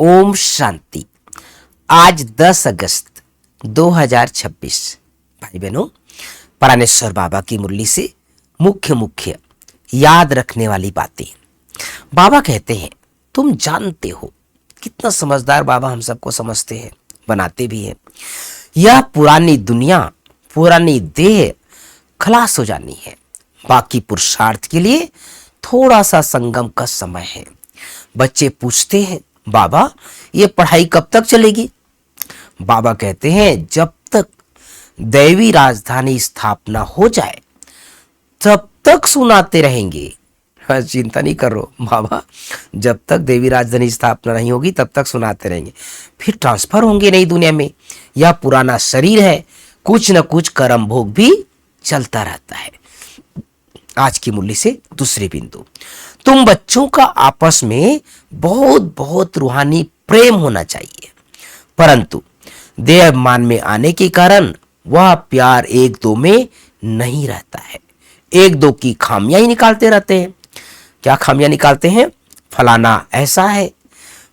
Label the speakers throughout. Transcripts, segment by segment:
Speaker 1: ओम शांति। आज 10 अगस्त 2026। भाई बहनों, प्राणेश्वर बाबा की मुरली से मुख्य याद रखने वाली बातें। बाबा कहते हैं, तुम जानते हो। कितना समझदार बाबा हम सबको समझते हैं, बनाते भी हैं। यह पुरानी दुनिया, पुरानी देह खलास हो जानी है। बाकी पुरुषार्थ के लिए थोड़ा सा संगम का समय है। बच्चे पूछते हैं, बाबा ये पढ़ाई कब तक चलेगी? बाबा कहते हैं, जब तक दैवी राजधानी स्थापना हो जाए तब तक सुनाते रहेंगे। चिंता नहीं करो बाबा, जब तक देवी राजधानी स्थापना नहीं होगी तब तक सुनाते रहेंगे। फिर ट्रांसफर होंगे नई दुनिया में। यह पुराना शरीर है, कुछ न कुछ कर्म भोग भी चलता रहता है। आज की मुरली से दूसरे बिंदु, तुम बच्चों का आपस में बहुत रूहानी प्रेम होना चाहिए, परंतु देह अभिमान में आने के कारण वह प्यार एक दो में नहीं रहता है। एक दो की खामियां ही निकालते रहते हैं। क्या खामियां निकालते हैं? फलाना ऐसा है,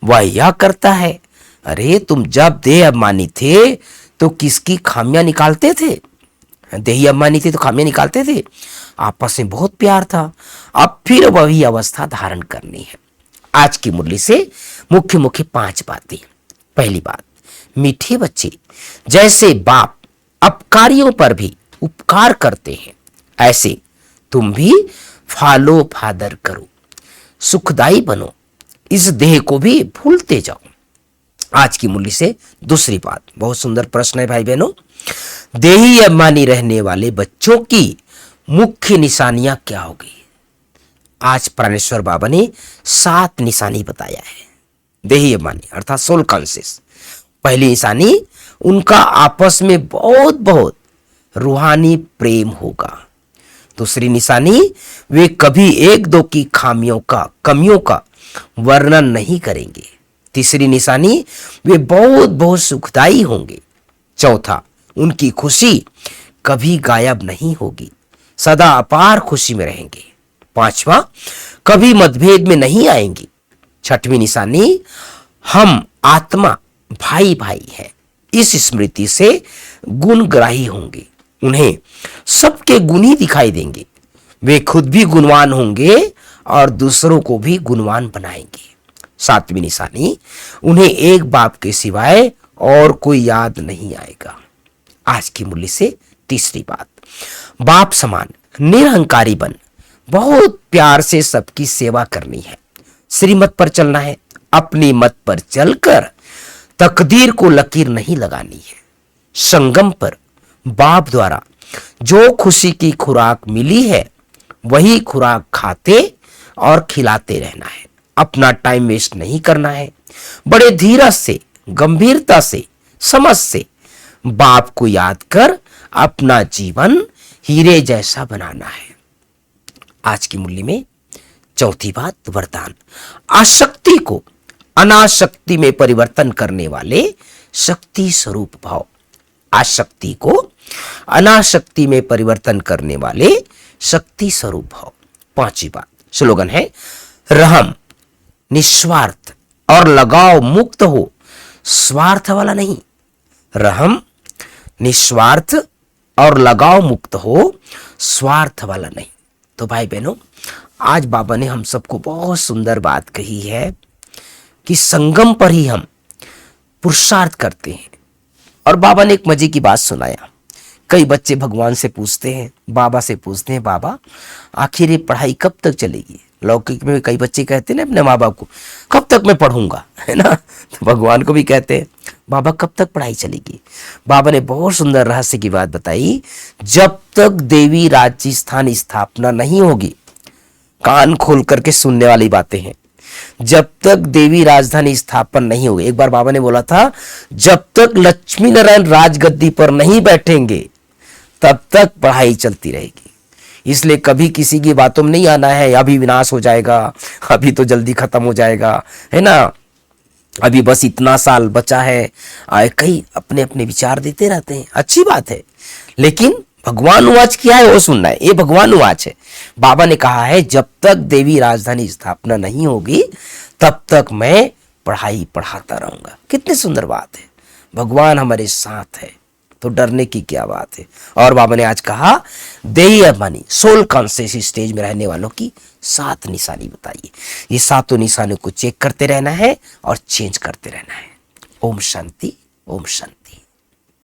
Speaker 1: वह यह करता है। अरे तुम जब देह अभिमानी थे तो किसकी खामियां निकालते थे? देही अभिमानी थे तो खामियां निकालते थे। आपस में बहुत प्यार था। अब फिर वही अवस्था धारण करनी है। आज की मुरली से मुख्य 5 बातें। पहली बात, मीठे बच्चे जैसे बाप अपकारियों पर भी उपकार करते हैं, ऐसे तुम भी फॉलो फादर करो, सुखदाई बनो, इस देह को भी भूलते जाओ। आज की मुरली से दूसरी बात, बहुत सुंदर प्रश्न है भाई बहनों। देही अभिमानी रहने वाले बच्चों की मुख्य निशानियां क्या होगी? आज प्राणेश्वर बाबा ने 7 निशानी बताया है। देही अभिमानी अर्थात सोल कॉन्शियस। पहली निशानी, उनका आपस में बहुत रूहानी प्रेम होगा। दूसरी निशानी, वे कभी एक दो की कमियों का वर्णन नहीं करेंगे। तीसरी निशानी, वे बहुत सुखदाई होंगे। चौथा, उनकी खुशी कभी गायब नहीं होगी, सदा अपार खुशी में रहेंगे। पांचवा, कभी मतभेद में नहीं आएंगी। छठवीं निशानी, हम आत्मा भाई है, इस स्मृति से गुणग्राही होंगे। उन्हें सबके गुण ही दिखाई देंगे। वे खुद भी गुणवान होंगे और दूसरों को भी गुणवान बनाएंगे। सातवीं निशानी, उन्हें एक बाप के सिवाय और कोई याद नहीं आएगा। आज की मुरली से तीसरी बात, बाप समान निरहंकारी बन बहुत प्यार से सबकी सेवा करनी है। श्रीमत पर चलना है। अपनी मत पर चलकर तकदीर को लकीर नहीं लगानी है। संगम पर बाप द्वारा जो खुशी की खुराक मिली है वही खुराक खाते और खिलाते रहना है। अपना टाइम वेस्ट नहीं करना है। बड़े धीरज से, गंभीरता से, समझ से बाप को याद कर अपना जीवन हीरे जैसा बनाना है। आज की मुरली में चौथी बात, वरदान। आसक्ति को अनासक्ति में परिवर्तन करने वाले शक्ति स्वरूप भाव। आसक्ति को अनासक्ति में परिवर्तन करने वाले शक्ति स्वरूप भाव। पांचवी बात, स्लोगन है, रहम निस्वार्थ और लगाव मुक्त हो, स्वार्थ वाला नहीं। रहम निस्वार्थ और लगाव मुक्त हो, स्वार्थ वाला नहीं। तो भाई बहनों, आज बाबा ने हम सबको बहुत सुंदर बात कही है कि संगम पर ही हम पुरुषार्थ करते हैं। और बाबा ने एक मजे की बात सुनाया। कई बच्चे भगवान से पूछते हैं, बाबा से पूछते हैं, बाबा आखिर ये पढ़ाई कब तक चलेगी? लौकिक में कई बच्चे कहते हैं ना अपने माँ बाप को, कब तक मैं पढ़ूंगा, है ना। तो भगवान को भी कहते हैं, बाबा कब तक पढ़ाई चलेगी? बाबा ने बहुत सुंदर रहस्य की बात बताई, जब तक देवी राज्य स्थान स्थापना नहीं होगी। कान खोल करके सुनने वाली बातें हैं। जब तक देवी राजधानी स्थापन नहीं होगी। एक बार बाबा ने बोला था, जब तक लक्ष्मी नारायण राजगद्दी पर नहीं बैठेंगे तब तक पढ़ाई चलती रहेगी। इसलिए कभी किसी की बातों में नहीं आना है, अभी विनाश हो जाएगा, अभी तो जल्दी खत्म हो जाएगा, है ना, अभी बस इतना साल बचा है। कई अपने अपने विचार देते रहते हैं, अच्छी बात है, लेकिन भगवान उवाच क्या है वो सुनना है। ये भगवान उवाच है। बाबा ने कहा है, जब तक देवी राजधानी स्थापना नहीं होगी तब तक मैं पढ़ाई पढ़ाता रहूंगा। कितनी सुंदर बात है, भगवान हमारे साथ है तो डरने की क्या बात है। और बाबा ने आज कहा देय मनी सोल कॉन्शियस स्टेज में रहने वालों की 7 निशानी बताइए। ये 7 निशानों को चेक करते रहना है और चेंज करते रहना है। ओम शांति, ओम शांति।